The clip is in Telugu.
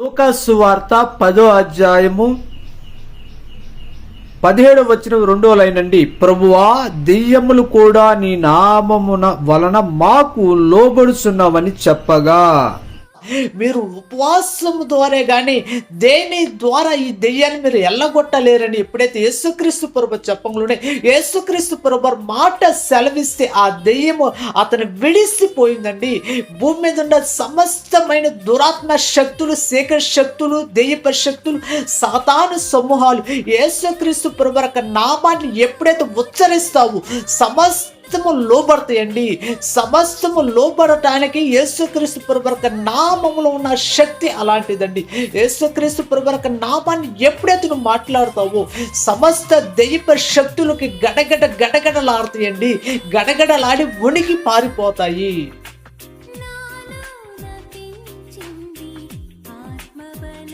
లూకాసు వార్త 10వ అధ్యాయము 17వ వచనం 2వ లైన్ అండి. ప్రభువా, దెయ్యములు కూడా నీ నామమున వలన మాకు లోబడుచున్నవని చెప్పగా, మీరు ఉపవాసం ద్వారా కానీ దేని ద్వారా ఈ దెయ్యాన్ని మీరు ఎల్లగొట్టలేరని ఎప్పుడైతే యేసుక్రీస్తు ప్రభు చెప్పంలోనే యేసుక్రీస్తు ప్రభు మాట సెలవిస్తే ఆ దెయ్యము అతను విడిసిపోయిందండి. భూమి మీద ఉన్న సమస్తమైన దురాత్మ శక్తులు, శేఖర శక్తులు, దెయ్యప శక్తులు, సాతాను సమూహాలు యేసుక్రీస్తు ప్రభు యొక్క నామాన్ని ఎప్పుడైతే ఉచ్చరిస్తావు సమస్తము లోబడతాయండి. సమస్తము లోబడటానికి యేసుక్రీస్తు ప్రభు యొక్క నామములో ఉన్న శక్తి అలాంటిదండి. యేసుక్రీస్తు ప్రభు యొక్క నామాన్ని ఎప్పుడైతే నువ్వు మాట్లాడతావో సమస్త దెయ్యప శక్తులకి గడగడలాడతాయండి. గడగడలాడి వణికి పారిపోతాయి.